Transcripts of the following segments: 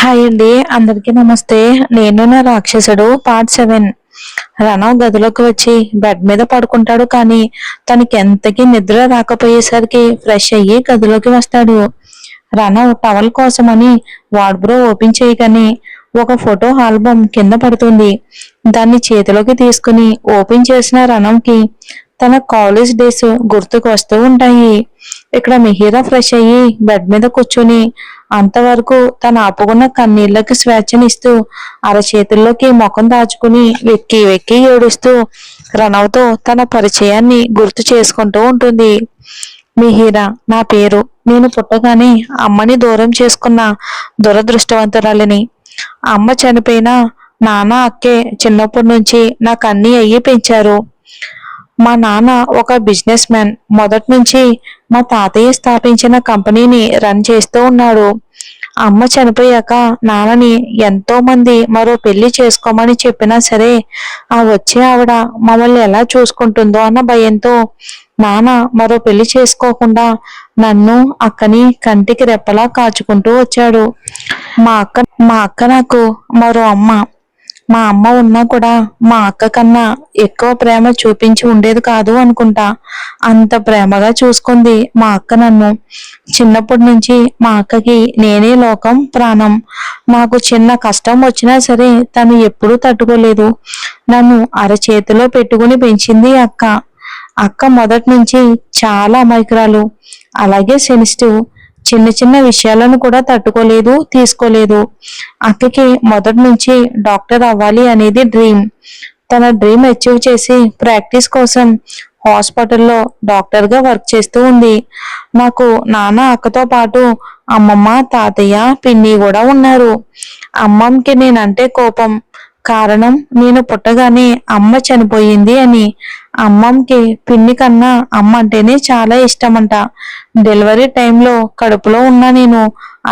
Hi అండి, అందరికీ నమస్తే. నేను నా రాక్షసుడు పార్ట్ 7. రణవ్ గదిలోకి వచ్చి బెడ్ మీద పడుకుంటాడు. కానీ తనకి ఎంతకీ నిద్ర రాకపోయేసరికి ఫ్రెష్ అయ్యి గదిలోకి వస్తాడు. రణవ్ టవల్ కోసమని వార్డ్రోబ్ ఓపెన్ చేయగానే ఒక ఫోటో ఆల్బమ్ కింద పడుతుంది. దాన్ని చేతిలోకి తీసుకుని ఓపెన్ చేసిన రణవ్కి తన కాలేజ్ డేస్ గుర్తుకు వస్తూ ఉంటాయి. ఇక్కడ మిహిరా ఫ్రెష్ అయ్యి బెడ్ మీద కూర్చుని అంతవరకు తన ఆపుకున్న కన్నీళ్లకి స్వేచ్ఛనిస్తూ అరచేతుల్లోకి ముఖం దాచుకుని వెక్కి వెక్కి ఏడుస్తూ రణవ్తో తన పరిచయాన్ని గుర్తు చేసుకుంటూ ఉంటుంది. మిహిరా నా పేరు. నేను పుట్టగానే అమ్మని దూరం చేసుకున్న దురదృష్టవంతురాలిని. అమ్మ చనిపోయినా నాన్న అక్కే చిన్నప్పటి నుంచి నాకు అన్నీ అయ్యి పెంచారు. మా నాన్న ఒక బిజినెస్ మ్యాన్. మొదటి నుంచి మా తాతయ్య స్థాపించిన కంపెనీని రన్ చేస్తూ ఉన్నాడు. అమ్మ చనిపోయాక నాన్నని ఎంతో మంది మరో పెళ్లి చేసుకోమని చెప్పినా సరే ఆ వచ్చే ఆవిడ మమ్మల్ని ఎలా చూసుకుంటుందో అన్న భయంతో నాన్న మరో పెళ్లి చేసుకోకుండా నన్ను అక్కని కంటికి రెప్పలా కాచుకుంటూ వచ్చాడు. మా అక్క నాకు మరో అమ్మ. మా అమ్మ ఉన్నా కూడా మా అక్క కన్నా ఎక్కువ ప్రేమ చూపించి ఉండేది కాదు అనుకుంటా. అంత ప్రేమగా చూసుకుంది మా అక్క నన్ను. చిన్నప్పటి నుంచి మా అక్కకి నేనే లోకం, ప్రాణం. నాకు చిన్న కష్టం వచ్చినా సరే తను ఎప్పుడూ తట్టుకోలేదు. నన్ను అరచేతిలో పెట్టుకుని పెంచింది అక్క. అక్క మొదటి నుంచి చాలా అమాయకురాలు, అలాగే సెన్సిటివ్. చిన్న చిన్న విషయాలను కూడా తట్టుకోలేదు, తీసుకోలేదు. అక్కకి మొదటి నుంచి డాక్టర్ అవ్వాలి అనేది డ్రీమ్. తన డ్రీమ్ అచీవ్ చేసి ప్రాక్టీస్ కోసం హాస్పిటల్లో డాక్టర్గా వర్క్ చేస్తూ ఉంది. నాకు నాన్న అక్కతో పాటు అమ్మమ్మ, తాతయ్య, పిన్ని కూడా ఉన్నారు. అమ్మమ్మకి నేనంటే కోపం. కారణం నేను పుట్టగానే అమ్మ చనిపోయింది అని. అమ్మమ్మకి పిన్ని కన్నా అమ్మ అంటేనే చాలా ఇష్టమంట. డెలివరీ టైంలో కడుపులో ఉన్న నేను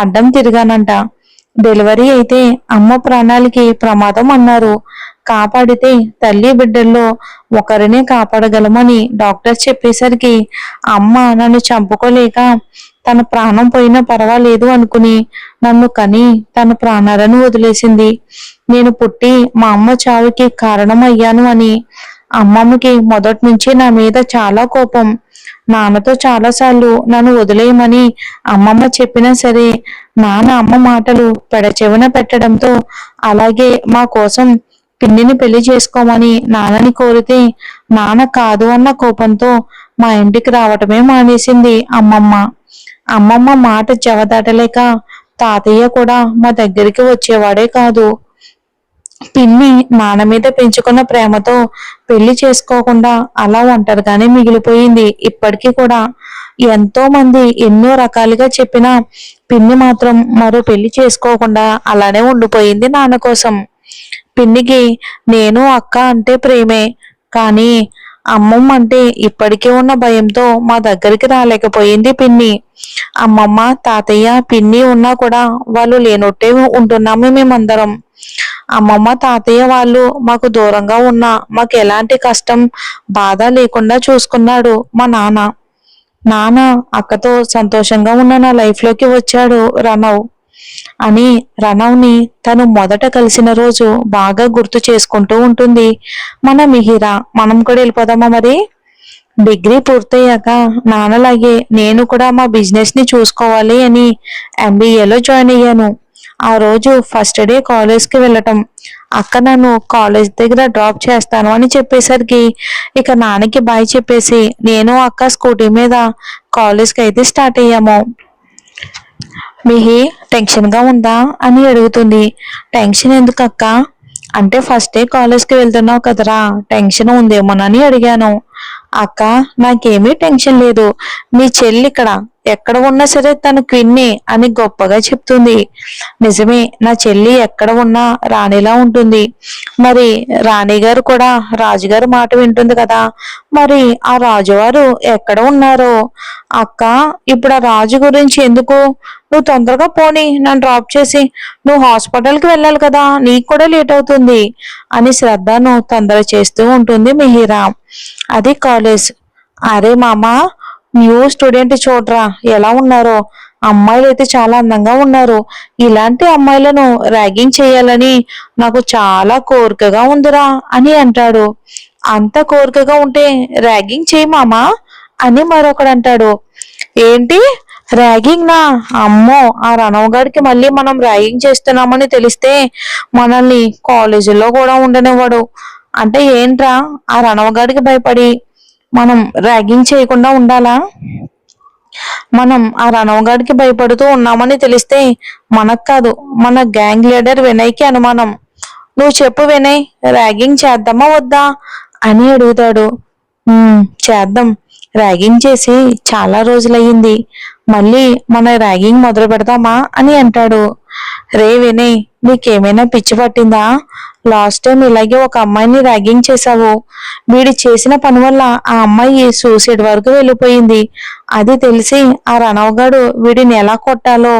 అడ్డం తిరిగానంట. డెలివరీ అయితే అమ్మ ప్రాణాలకి ప్రమాదం అన్నారు. కాపాడితే తల్లి బిడ్డల్లో ఒకరినే కాపాడగలమని డాక్టర్ చెప్పేసరికి అమ్మ నన్ను చంపుకోలేక తన ప్రాణం పోయినా పర్వాలేదు అనుకుని నన్ను కని తన ప్రాణాలను వదిలేసింది. నేను పుట్టి మా అమ్మ చావుకి కారణం అయ్యాను అని. అమ్మమ్మకి మొదటి నుంచి నా మీద చాలా కోపం. నాన్నతో చాలాసార్లు నన్ను వదిలేయమని అమ్మమ్మ చెప్పినా సరే నాన్న అమ్మ మాటలు పెడచెవిన పెట్టడంతో, అలాగే మా కోసం పిన్నిని పెళ్లి చేసుకోమని నాన్నని కోరితే నాన్న కాదు అన్న కోపంతో మా ఇంటికి రావటమే మానేసింది అమ్మమ్మ. అమ్మమ్మ మాట జవదాటలేక తాతయ్య కూడా మా దగ్గరికి వచ్చేవాడే కాదు. పిన్ని నాన్న మీద పెంచుకున్న ప్రేమతో పెళ్లి చేసుకోకుండా అలా ఒంటరిగానే మిగిలిపోయింది. ఇప్పటికీ కూడా ఎంతో మంది ఎన్నో రకాలుగా చెప్పినా పిన్ని మాత్రం మరో పెళ్లి చేసుకోకుండా అలానే ఉండిపోయింది నాన్న కోసం. పిన్నికి నేను అక్క అంటే ప్రేమే, కానీ అమ్మమ్మ అంటే ఇప్పటికే ఉన్న భయంతో మా దగ్గరికి రాలేకపోయింది పిన్ని. అమ్మమ్మ, తాతయ్య, పిన్ని ఉన్నా కూడా వాళ్ళు లేనొట్టే ఉంటున్నాము మేమందరం. అమ్మమ్మ, తాతయ్య వాళ్ళు మాకు దూరంగా ఉన్నా మాకు ఎలాంటి కష్టం, బాధ లేకుండా చూసుకున్నాడు మా నాన్న. నాన్న అక్కతో సంతోషంగా ఉన్న నా లైఫ్లోకి వచ్చాడు రణవ్ అని రణవ్ని తను మొదట కలిసిన రోజు బాగా గుర్తు చేసుకుంటూ ఉంటుంది మన మిహిరా. మనం కూడా వెళ్ళిపోదామా మరి? డిగ్రీ పూర్తయ్యాక నాన్నలాగే నేను కూడా మా బిజినెస్ ని చూసుకోవాలి అని ఎంబీఏలో జాయిన్ అయ్యాను. ఆ రోజు ఫస్ట్ డే కాలేజ్కి వెళ్ళటం. అక్క నన్ను కాలేజ్ దగ్గర డ్రాప్ చేస్తాను అని చెప్పేసరికి ఇక నాన్నకి బాయ్ చెప్పేసి నేను అక్క స్కూటీ మీద కాలేజ్కి అయితే స్టార్ట్ అయ్యాము. మిహి టెన్షన్గా ఉందా అని అడుగుతుంది. టెన్షన్ ఎందుకు అక్క అంటే ఫస్ట్ డే కాలేజ్కి వెళ్తున్నావు కదరా, టెన్షన్ ఉందేమోనని అడిగాను. అక్క నాకేమీ టెన్షన్ లేదు. మీ చెల్లి ఇక్కడ ఎక్కడ ఉన్నా సరే తను క్వీన్నే అని గొప్పగా చెప్తుంది. నిజమే, నా చెల్లి ఎక్కడ ఉన్నా రాణిలా ఉంటుంది. మరి రాణిగారు కూడా రాజుగారు మాట వింటుంది కదా, మరి ఆ రాజువారు ఎక్కడ ఉన్నారో? అక్క ఇప్పుడు ఆ రాజు గురించి ఎందుకు? నువ్వు తొందరగా పోనీ, నన్ను డ్రాప్ చేసి నువ్వు హాస్పిటల్కి వెళ్ళాలి కదా, నీకు కూడా లేట్ అవుతుంది అని శ్రద్ధను తొందర చేస్తూ ఉంటుంది మిహిరా. అది కాలేజ్. అరే మామా, న్యూ స్టూడెంట్ చూడరా ఎలా ఉన్నారో. అమ్మాయిలు అయితే చాలా అందంగా ఉన్నారు. ఇలాంటి అమ్మాయిలను ర్యాగింగ్ చేయాలని నాకు చాలా కోరికగా ఉందిరా అని అంటాడు. అంత కోరికగా ఉంటే ర్యాగింగ్ చేయి మామా అని మరొకడు అంటాడు. ఏంటి ర్యాగింగ్ నా? అమ్మో, ఆ రణవగాడికి మళ్ళీ మనం ర్యాగింగ్ చేస్తున్నామని తెలిస్తే మనల్ని కాలేజీలో కూడా ఉండనివ్వడు. అంటే ఏంట్రా, ఆ రణవగాడికి భయపడి మనం ర్యాగింగ్ చేయకుండా ఉండాలా? మనం ఆ రణవగాడికి భయపడుతూ ఉన్నామని తెలిస్తే మనకు కాదు, మన గ్యాంగ్ లీడర్ వినయ్కి అనుమానం. నువ్వు చెప్పు వినయ్, ర్యాగింగ్ చేద్దామా వద్దా అని అడుగుతాడు. చేద్దాం. ర్యాగింగ్ చేసి చాలా రోజులయ్యింది. మళ్ళీ మన ర్యాగింగ్ మొదలు పెడదామా అని అంటాడు. రే వినయ్, నీకేమైనా పిచ్చి పట్టిందా? లాస్ట్ టైం ఇలాగే ఒక అమ్మాయిని ర్యాగింగ్ చేశావు. వీడి చేసిన పని వల్ల ఆ అమ్మాయి సూసైడ్ వరకు వెళ్ళిపోయింది. అది తెలిసి ఆ రణవగాడు వీడిని ఎలా కొట్టాలో,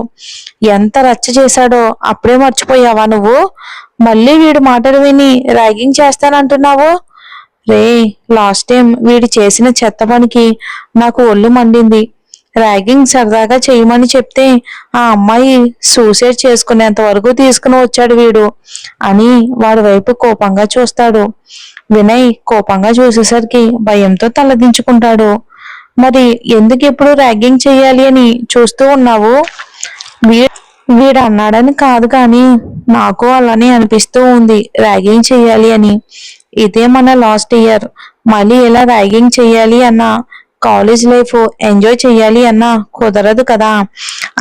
ఎంత రచ్చ చేశాడో అప్పుడే మర్చిపోయావా నువ్వు? మళ్ళీ వీడి మాటలు విని ర్యాగింగ్ చేస్తానంటున్నావు? రే, లాస్ట్ టైం వీడు చేసిన చెత్త పనికి నాకు ఒళ్ళు మండింది. ర్యాగింగ్ సరదాగా చేయమని చెప్తే ఆ అమ్మాయి సూసైడ్ చేసుకునేంత వరకు తీసుకుని వచ్చాడు వీడు అని వాడి వైపు కోపంగా చూస్తాడు. వినయ్ కోపంగా చూసేసరికి భయంతో తలదించుకుంటాడు. మరి ఎందుకు ఎప్పుడు ర్యాగింగ్ చేయాలి అని చూస్తూ ఉన్నావు? వీడు అన్నాడని కాదు కానీ నాకు అలానే అనిపిస్తూ ఉంది ర్యాగింగ్ చేయాలి అని. ఇదే మన లాస్ట్ ఇయర్. మళ్ళీ ఇలా ర్యాగింగ్ చేయాలి అన్నా, కాలేజ్ లైఫ్ ఎంజాయ్ చేయాలి అన్నా కుదరదు కదా.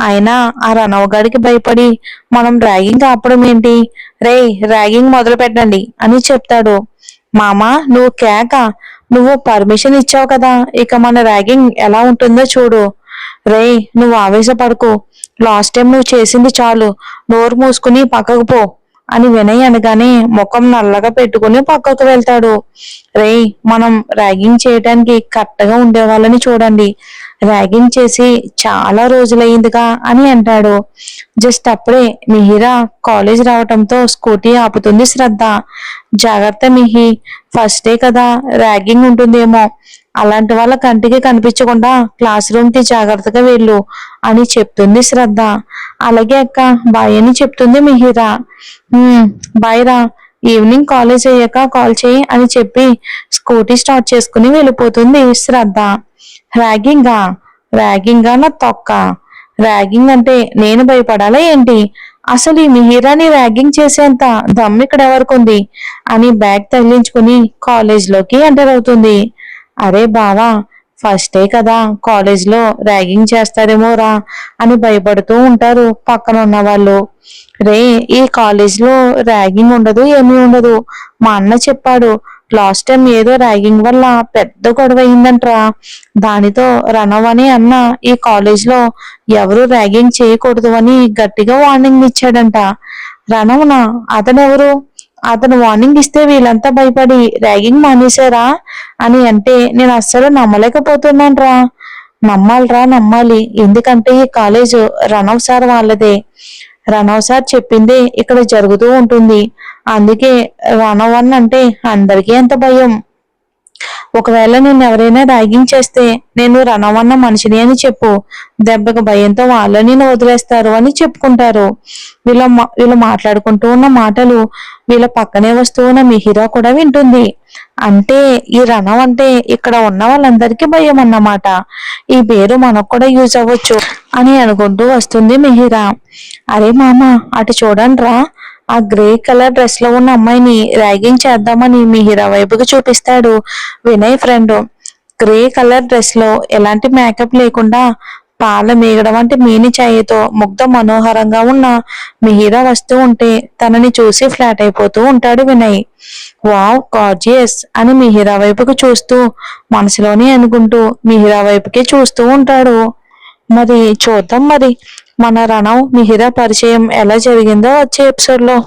అయినా ఆ రణవగాడికి భయపడి మనం ర్యాగింగ్ ఆపడం ఏంటి? రేయ్, ర్యాగింగ్ మొదలు పెట్టండి అని చెప్తాడు. మామా, నువ్వు కేక. నువ్వు పర్మిషన్ ఇచ్చావు కదా, ఇక మన ర్యాగింగ్ ఎలా ఉంటుందో చూడు. రేయ్, నువ్వు ఆవేశపడకు. లాస్ట్ టైం నువ్వు చేసింది చాలు. నోరు మూసుకుని పక్కకు పో అని వినయ్ అనగానే ముఖం నల్లగా పెట్టుకుని పక్కకు వెళ్తాడు. రేయ్, మనం ర్యాగింగ్ చేయడానికి కరెక్ట్గా ఉండేవాళ్ళని చూడండి. ర్యాగింగ్ చేసి చాలా రోజులయ్యిందిగా అని అంటాడు. జస్ట్ అప్పుడే మిహిరా కాలేజ్ రావటంతో స్కూటీ ఆపుతుంది శ్రద్ధ. జాగ్రత్త మిహి, ఫస్ట్ డే కదా, ర్యాగింగ్ ఉంటుందేమో. అలాంటి వాళ్ళ కంటికి కనిపించకుండా క్లాస్ రూమ్ కి జాగ్రత్తగా వెళ్ళు అని చెప్తుంది శ్రద్ధ. అలాగే అక్క, బాయ్ అని చెప్తుంది మిహిరా. బాయ్ రా, ఈవినింగ్ కాలేజ్ అయ్యాక కాల్ చేయి అని చెప్పి స్కూటీ స్టార్ట్ చేసుకుని వెళ్ళిపోతుంది శ్రద్ధ. ర్యాగింగా? ర్యాగింగా నా తొక్క. ర్యాగింగ్ అంటే నేను భయపడాలా ఏంటి? అసలు ఈ మిహిరాని ర్యాగింగ్ చేసేంత దమ్ ఇక్కడ ఎవరికి అని బ్యాగ్ తగిలించుకుని కాలేజ్లోకి ఎంటర్ అవుతుంది. అరే బావా, ఫస్ట్ డే కదా, కాలేజ్లో ర్యాగింగ్ చేస్తారేమో రా అని భయపడుతూ ఉంటారు పక్కన ఉన్న వాళ్ళు. రే, ఈ కాలేజ్లో ర్యాగింగ్ ఉండదు, ఏమీ ఉండదు. మా అన్న చెప్పాడు. లాస్ట్ టైం ఏదో ర్యాగింగ్ వల్ల పెద్ద గొడవ అయిందంట్రా. దానితో రణవ్ అని అన్న ఈ కాలేజ్లో ఎవరు ర్యాగింగ్ చేయకూడదు అని గట్టిగా వార్నింగ్ ఇచ్చాడంట. రణవ్నా? అతనెవరు? అతను వార్నింగ్ ఇస్తే వీళ్ళంతా భయపడి ర్యాగింగ్ మానేశారా అని అంటే నేను అస్సలు నమ్మలేకపోతున్నాను రా. నమ్మాలిరా, నమ్మాలి. ఎందుకంటే ఈ కాలేజ్ రణవ్ సార్ వాళ్ళదే. రణవ్ సార్ చెప్పిందే ఇక్కడ జరుగుతూ ఉంటుంది. అందుకే రణవ్ అన్ అంటే అందరికీ ఎంత భయం. ఒకవేళ నేను ఎవరైనా ర్యాగింగ్ చేస్తే నేను రణవన్న మనిషిని అని చెప్పు. దెబ్బకు భయంతో వాళ్ళని నేను వదిలేస్తారు అని చెప్పుకుంటారు. వీళ్ళు మాట్లాడుకుంటూ ఉన్న మాటలు వీళ్ళ పక్కనే వస్తూ ఉన్న మిహిరా కూడా వింటుంది. అంటే ఈ రణం అంటే ఇక్కడ ఉన్న వాళ్ళందరికీ భయం అన్నమాట. ఈ పేరు మనకు కూడా యూజ్ అవ్వచ్చు అని అనుకుంటూ వస్తుంది మిహిరా. అరే మామ, అటు చూడండి రా, ఆ గ్రే కలర్ డ్రెస్ లో ఉన్న అమ్మాయిని ర్యాగింగ్ చేద్దామని మిహిరా వైపుకి చూపిస్తాడు Vinay friend. Grey colour dress లో ఎలాంటి మేకప్ లేకుండా పాల మేగడ వంటి మీని ఛాయతో ముగ్ధ మనోహరంగా ఉన్న మిహిరా వస్తూ ఉంటే తనని చూసి ఫ్లాట్ అయిపోతూ ఉంటాడు వినయ్. వావ్, గార్జియస్ అని మిహిరా వైపుకి చూస్తూ మనసులోనే అనుకుంటూ మిహిరా వైపుకి చూస్తూ ఉంటాడు. మరి చూద్దాం, మరి మన రణవ్ మిహిరా పరిచయం ఎలా జరిగిందో వచ్చే ఎపిసోడ్ లో.